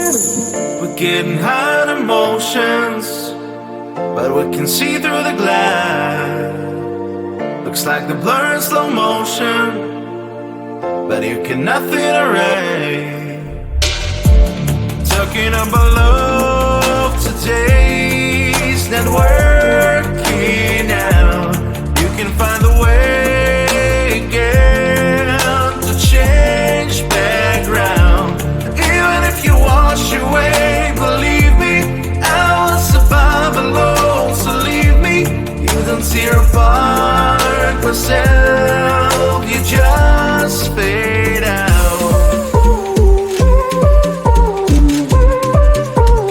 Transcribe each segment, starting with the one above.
We're getting high on emotions, but we can see through the glass. Looks like the blur in slow motion, but you cannot feel array. Talking about love today's not working out. You can find a way again to change background. Even if you wash away, believe me, I will survive alone. So leave me, you don't tear apart myself, you just fade out.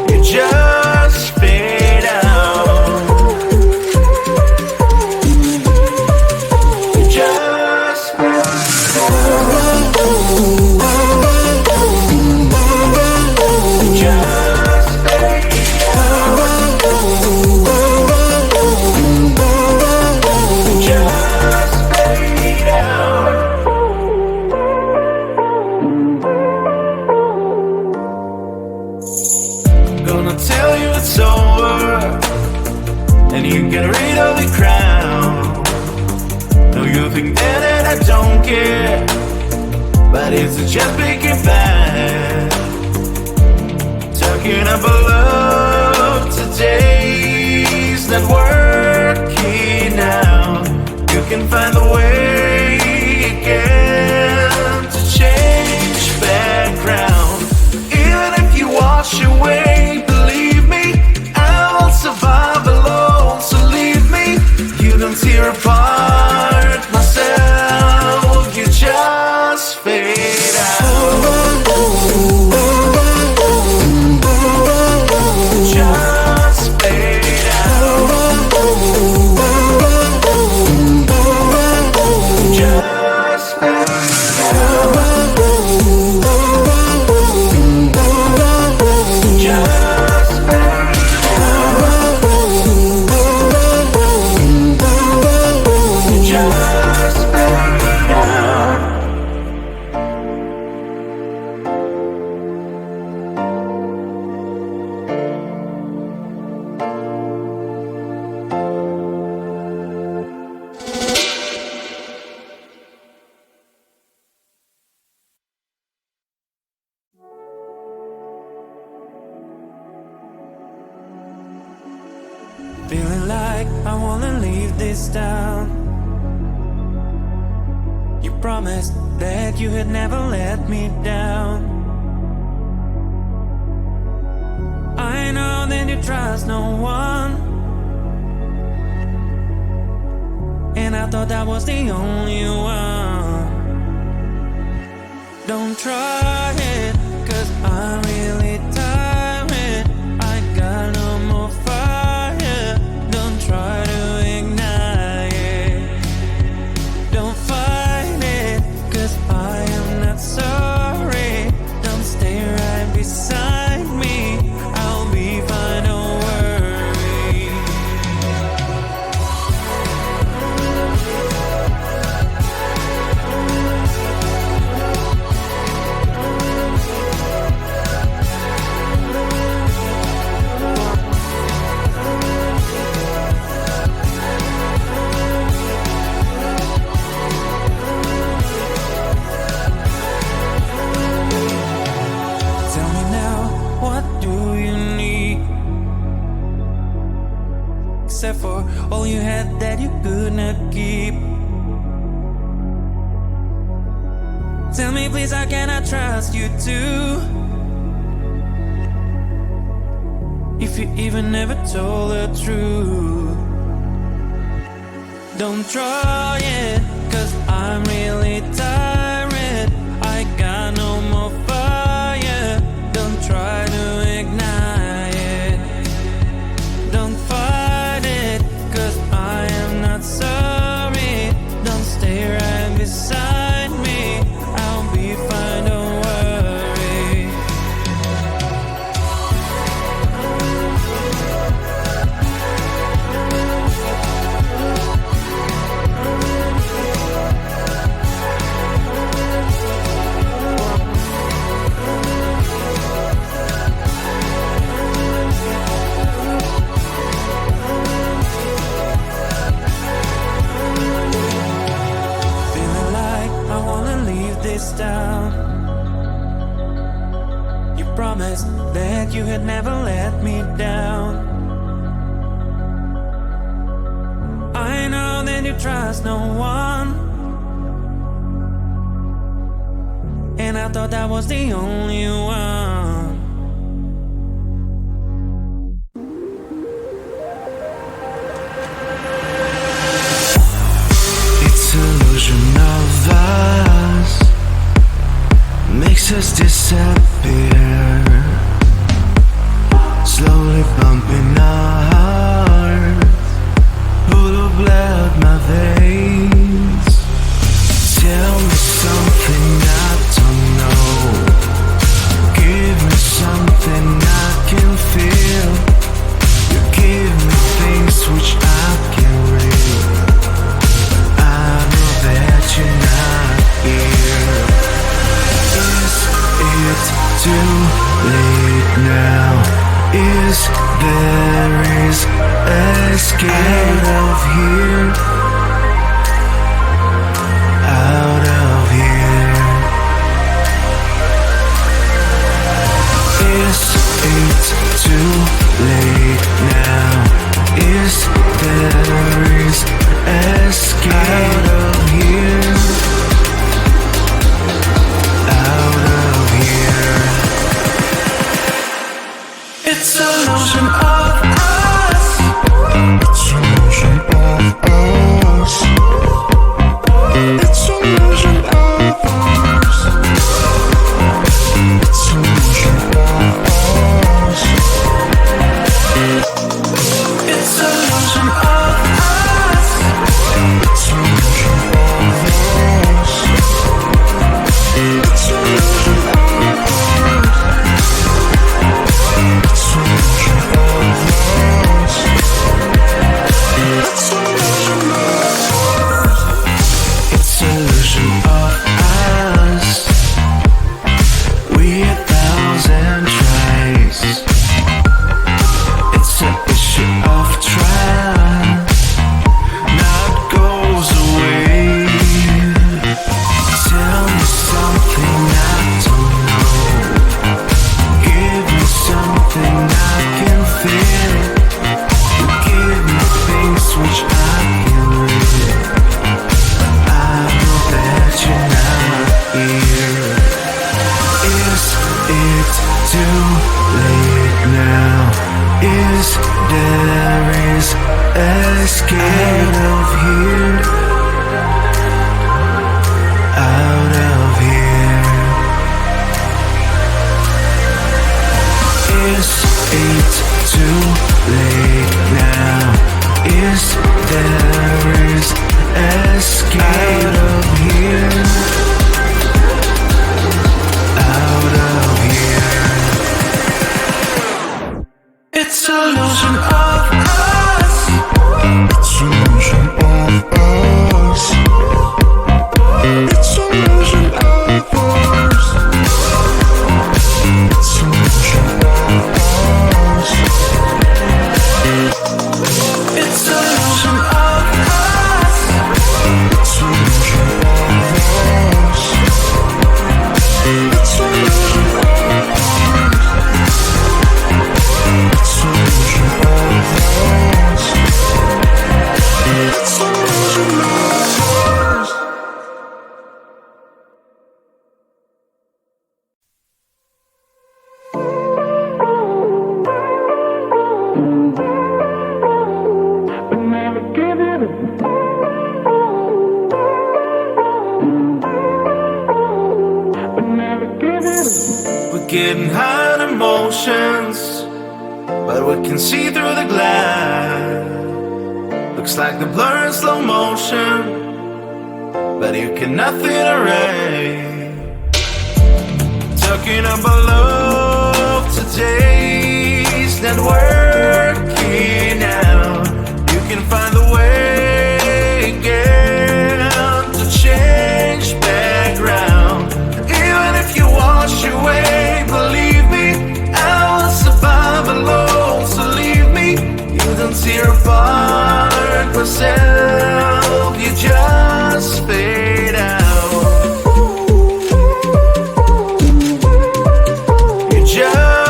You just fade out. You just fade out. Gonna tell you it's over, and you can get rid of the crown. No, you think that I don't care, but it's just big and bad. Talking about love today's not working out. You can find a way again to change background. Even if you wash away, believe me, I will survive alone. So leave me, you don't tear apart myself, you just fade out. Just fade out. Just fade Feeling like I wanna leave this town. You promised that you had never let me down. I know that you trust no one, and I thought that was the only one. Don't try it, 'cause I'm really tired. I got no more fire. Don't try to ignite it. Don't fight it, 'cause I am not sorry. Don't stay right beside me. I'll be fine, don't worry. Tell me now, what do you need? Except for all you had that you could not keep. Tell me please, how can I trust you too? If you even never told the truth. Don't try it, 'cause I'm really tired. I got no more fire. Don't try to ignite it. Don't fight it, 'cause I am not sorry. Don't stay right beside me. I'll be fine, don't worry. promise that you had never let me down. I know that you trust no one, and I thought that was the only one. It's illusion of us makes us disappear, slowly bumping our hearts, full of blood my veins. Tell me something I don't know, give me something I can feel. You give me things which I can read. I know that you're not here. Is it too late now? Is there escape out of here? Out of here. Is it too late now? Is there escape out of here? Out of here. It's an illusion of us. It's an illusion of us. It's an illusion of us. It's an illusion of us. It's an illusion of us. It's an illusion of us. It's an illusion of us. It's an illusion of us. It's an illusion of us. It's an illusion of us. We 1,000 tries. It's an issue of trust. Not goes away. Tell me something I don't know. Give me something I can feel. You give me things which I can read. I know that you're not here. Is it too late now? Is there escape out of here? Out of here. Is it too late now? Is there escape out of here? Out of here. It's an illusion of us. It's an illusion of us. It's an illusion of us. It's an illusion of us. It's an illusion of us. It's an illusion of us. It's an illusion of us. It's an illusion of us. It's an illusion of us. We're getting high on emotions, but we can see through the glass. Looks like the blur in slow motion, but you cannot feel a ray. Talking about love today's not working out. You can find the way again to change background. Even if you wash away, believe me, I will survive alone. So leave me, you don't tear apart myself, you just fade out. You just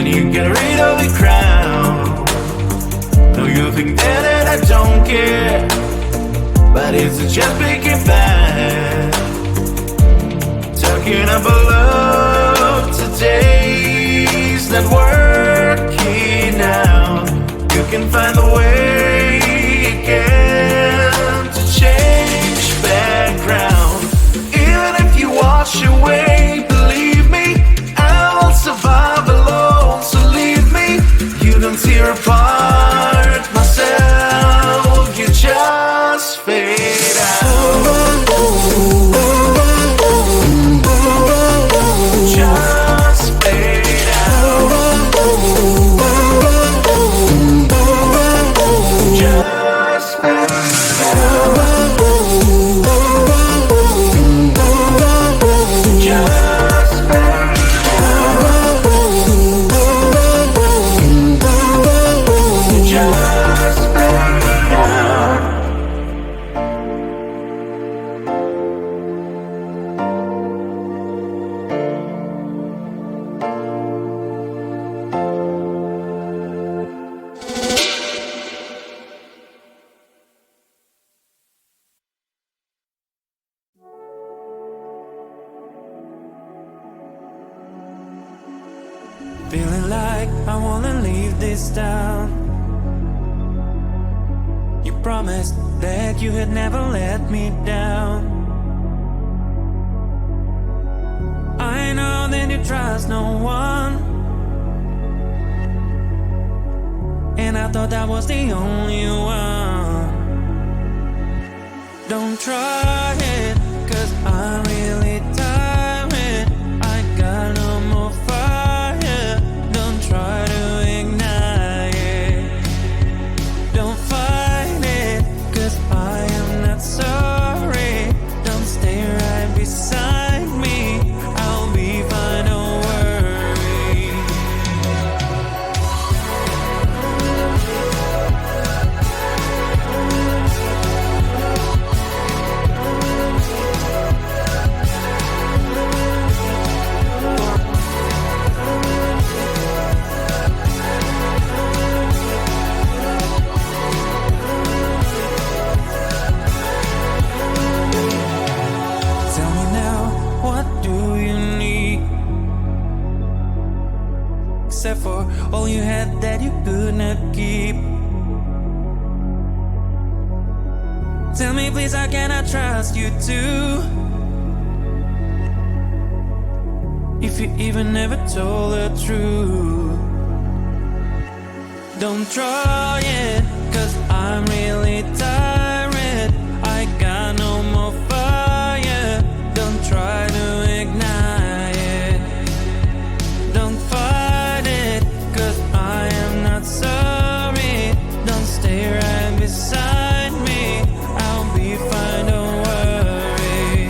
when you get rid of the crown. No, you think that I don't care, but it's just making bad. Talking about love today's not working out. You can find a way again to change background. Even if you wash away, believe me, I will survive alone. So leave me, you don't tear apart myself, you just fade out. Just fade out. Just fade out. Just fade out. Just fade out. Feeling like I wanna leave this town. You promised that you had never let me down. I know that you trust no one, and I thought I was the only one. Don't try it, 'cause I'm really tired. I got no more fire. Don't try to ignite it. Don't fight it, 'cause I am not sorry. Don't stay right beside me. I'll be fine, don't worry. Tell me now, what do you need? Except for all you had that you could not keep. Tell me please, how can I trust you too? If you even never told the truth. Don't try it, 'cause I'm really tired. I got no more fire. Don't try to ignite it. Don't fight it, 'cause I am not sorry. Don't stay right beside me. I'll be fine, don't worry.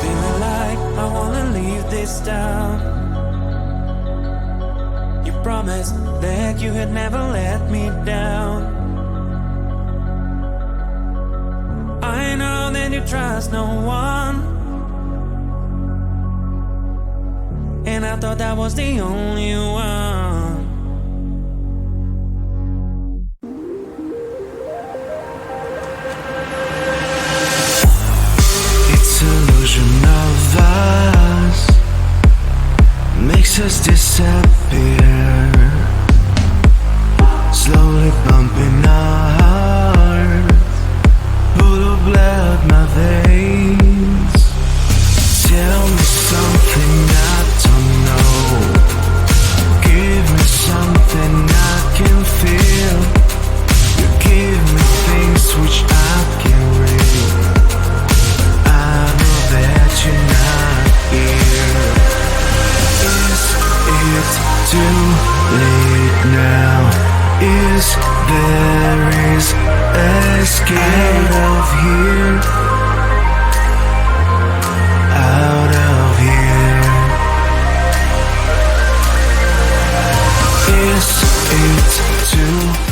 Feeling like I wanna leave this town. You promised that you had never let me down. I know that you trust no one, and I thought I was the only one. It's illusion of us makes us disappear, slowly bumping our hearts, full of blood my veins. Tell me something I don't know. Give me something I can feel. You give me things which I can read. I know that you're not here. Is it too late now? Is there Get out of here. Out of here. Is it too